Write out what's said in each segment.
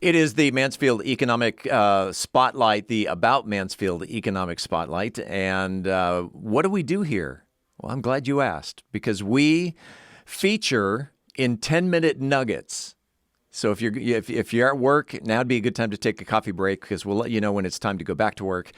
It is the Mansfield Economic Spotlight, the About Mansfield Economic Spotlight. And what do we do here? Well, I'm glad you asked, because we feature in 10-minute nuggets. So if you're at work, now would be a good time to take a coffee break, because we'll let you know when it's time to go back to work.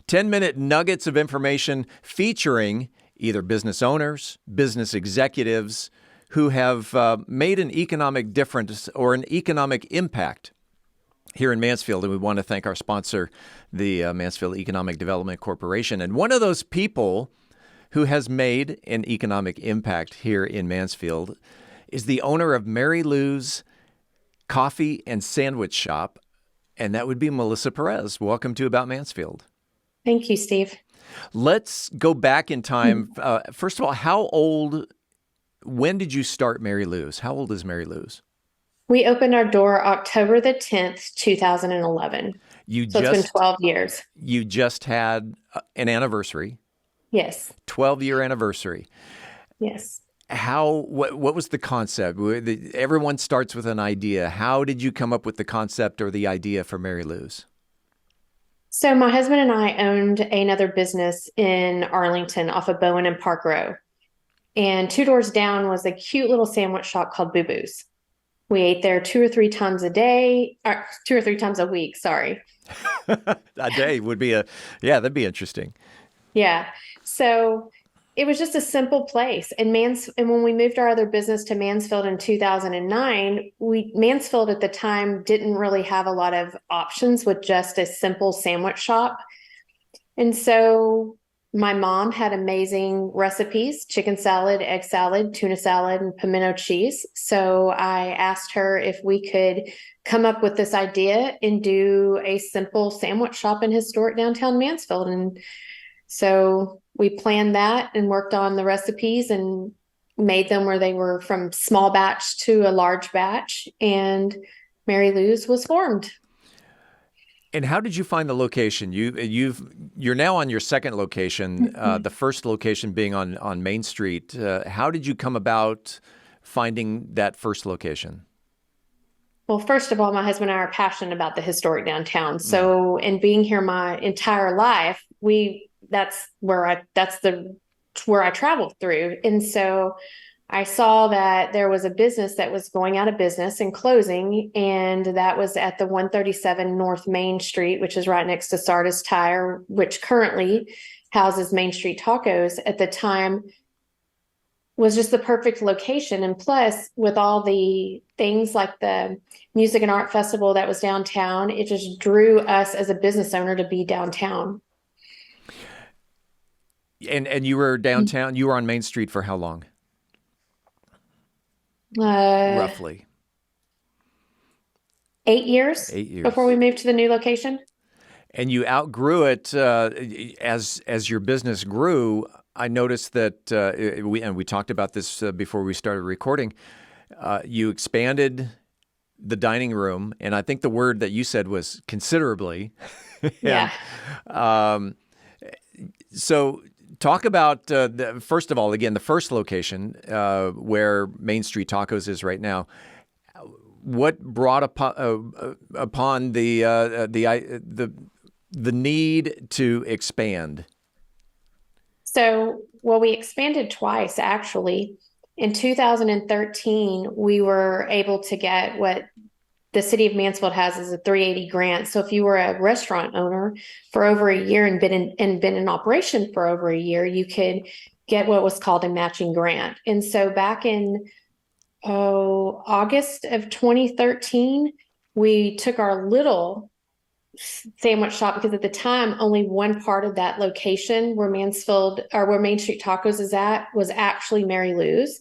10-minute nuggets of information featuring either business owners, business executives who have made an economic difference or an economic impact here in Mansfield. And we want to thank our sponsor, the Mansfield Economic Development Corporation. And one of those people who has made an economic impact here in Mansfield is the owner of MaryLou's Coffee and Sandwich Shop, and that would be Melissa Perez. Welcome to About Mansfield. Thank you, Steve. Let's go back in time. First of all, when did you start MaryLou's? How old is MaryLou's? We opened our door October the 10th, 2011. It's been 12 years. You just had an anniversary. Yes. 12-year anniversary. Yes. What was the concept? Everyone starts with an idea. How did you come up with the concept or the idea for MaryLou's? So my husband and I owned another business in Arlington off of Bowen and Park Row. And 2 doors down was a cute little sandwich shop called Boo Boo's. We ate there 2 or 3 times a day, or 2 or 3 times a week, sorry. A day would be that'd be interesting. Yeah. So it was just a simple place. And when we moved our other business to Mansfield in 2009, Mansfield at the time didn't really have a lot of options with just a simple sandwich shop. And so my mom had amazing recipes: chicken salad, egg salad, tuna salad, and pimento cheese. So I asked her if we could come up with this idea and do a simple sandwich shop in historic downtown Mansfield. And so we planned that and worked on the recipes and made them where they were from small batch to a large batch, and MaryLou's was formed. And how did you find the location? You're now on your second location, the first location being on Main Street. How did you come about finding that first location? Well, first of all, my husband and I are passionate about the historic downtown. So, in being here my entire life, that's where I traveled through. And so I saw that there was a business that was going out of business and closing, and that was at the 137 North Main Street, which is right next to Sardis Tire, which currently houses Main Street Tacos. At the time, was just the perfect location. And plus, with all the things like the music and art festival that was downtown, it just drew us as a business owner to be downtown. And you were downtown, you were on Main Street for how long? Roughly. 8 years. 8 years. Before we moved to the new location. And you outgrew it as your business grew. I noticed that we talked about this before we started recording. You expanded the dining room, and I think the word that you said was considerably. Yeah. So talk about, first of all, again, the first location where Main Street Tacos is right now. What brought upon the need to expand? So, well, we expanded twice, actually. In 2013, we were able to get what the city of Mansfield has as a 380 grant. So if you were a restaurant owner for over a year and been in operation for over a year, you could get what was called a matching grant. And so back in August of 2013, we took our little sandwich shop, because at the time only one part of that location where Main Street Tacos is at was actually MaryLou's.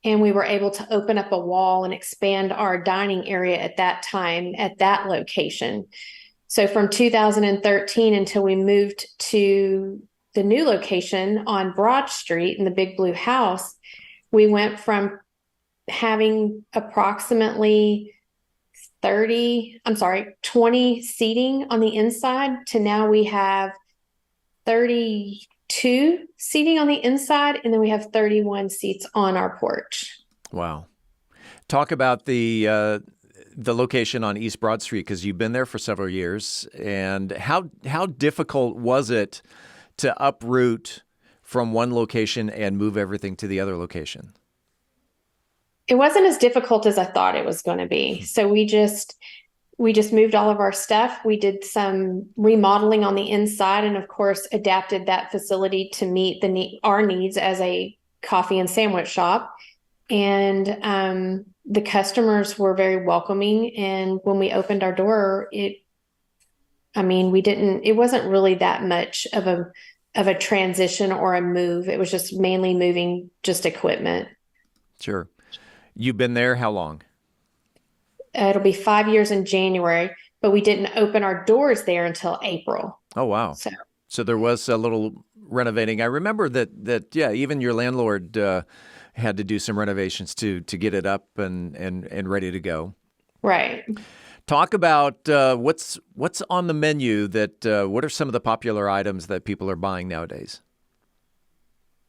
And we were able to open up a wall and expand our dining area at that time at that location. So from 2013 until we moved to the new location on Broad Street in the Big Blue House, we went from having approximately 20 seating on the inside to now we have 32 seating on the inside, and then we have 31 seats on our porch. Wow. Talk about the the location on East Broad Street, because you've been there for several years. And how difficult was it to uproot from one location and move everything to the other location? It wasn't as difficult as I thought it was going to be. So we just moved all of our stuff. We did some remodeling on the inside, and of course, adapted that facility to meet our needs as a coffee and sandwich shop. And the customers were very welcoming. And when we opened our door, it wasn't really that much of a transition or a move. It was just mainly moving just equipment. Sure. You've been there how long? It'll be 5 years in January, but we didn't open our doors there until April. Oh, wow. So there was a little renovating. I remember that even your landlord had to do some renovations to get it up and ready to go. Right. Talk about what's on the menu. What are some of the popular items that people are buying nowadays?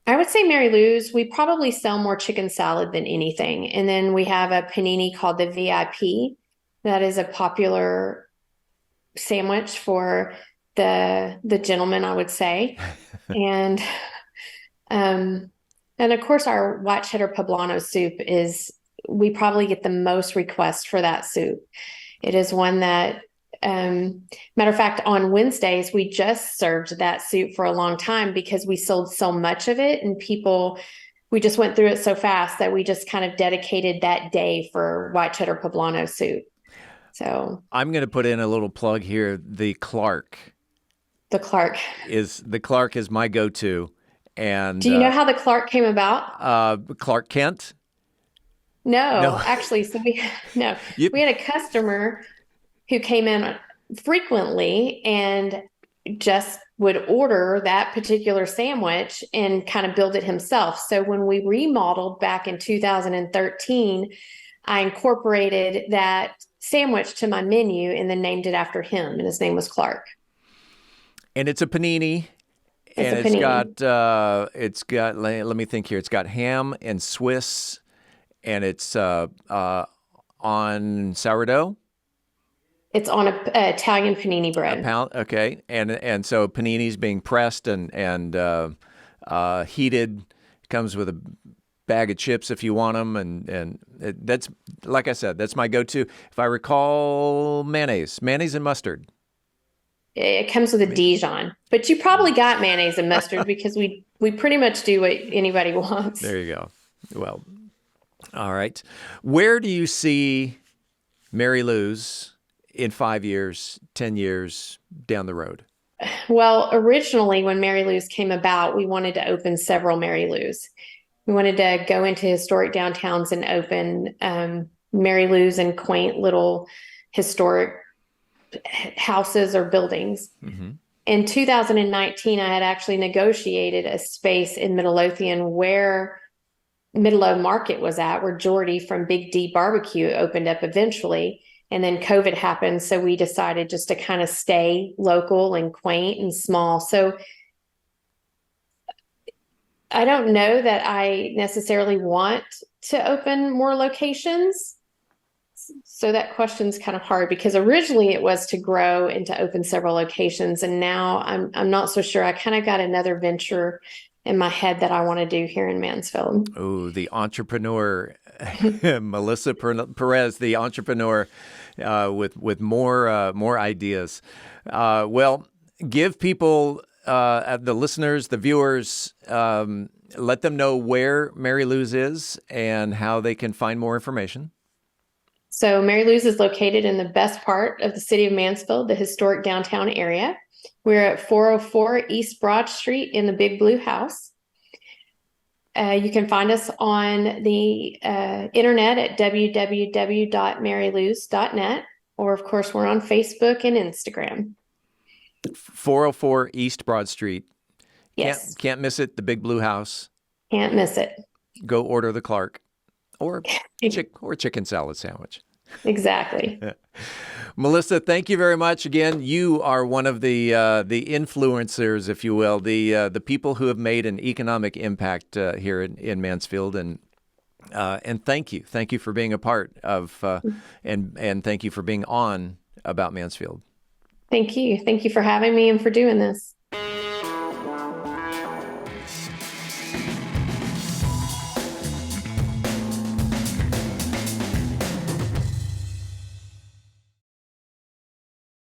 I would say MaryLou's, we probably sell more chicken salad than anything. And then we have a panini called the VIP. That is a popular sandwich for the gentleman, I would say. And of course our white cheddar poblano soup we probably get the most requests for that soup. It is one that, matter of fact, on Wednesdays, we just served that soup for a long time because we sold so much of it, and we just went through it so fast that we just kind of dedicated that day for white cheddar poblano soup. So I'm going to put in a little plug here. The Clark is my go-to. And do you know how the Clark came about? Clark Kent? No, actually, we had a customer who came in frequently and just would order that particular sandwich and kind of build it himself. So when we remodeled back in 2013, I incorporated that sandwich to my menu and then named it after him, and his name was Clark. And it's a panini. Let me think here. It's got ham and Swiss, and it's on sourdough. It's on a Italian panini bread. Okay, and so panini's being pressed and heated. It comes with a bag of chips if you want them, and that's, like I said, that's my go-to. If I recall, mayonnaise and mustard. It comes with a Dijon, but you probably got mayonnaise and mustard because we pretty much do what anybody wants. There you go. Well, all right. Where do you see MaryLou's in 5 years, 10 years down the road? Well, originally when MaryLou's came about, we wanted to open several MaryLou's. We wanted to go into historic downtowns and open MaryLou's in quaint little historic houses or buildings. Mm-hmm. In 2019, I had actually negotiated a space in Midlothian where Midlow Market was at, where Jordy from Big D Barbecue opened up eventually. And then COVID happened. So we decided just to kind of stay local and quaint and small. So I don't know that I necessarily want to open more locations. So that question's kind of hard because originally it was to grow and to open several locations. And now I'm not so sure. I kind of got another venture in my head that I want to do here in Mansfield. Oh, the entrepreneur, Melissa Perez, the entrepreneur with more ideas. Well, give people, the listeners, the viewers, let them know where MaryLou's is and how they can find more information. So MaryLou's is located in the best part of the city of Mansfield, the historic downtown area. We're at 404 East Broad Street in the Big Blue House. You can find us on the internet at www.marylouz.net, or of course, we're on Facebook and Instagram. 404 East Broad Street. Yes. Can't miss it. The Big Blue House. Can't miss it. Go order the Clark. Or chicken salad sandwich. Exactly. Melissa, thank you very much. Again, you are one of the influencers, if you will, the people who have made an economic impact here in Mansfield, and And thank you for being a part of, and thank you for being on About Mansfield. Thank you. Thank you for having me and for doing this.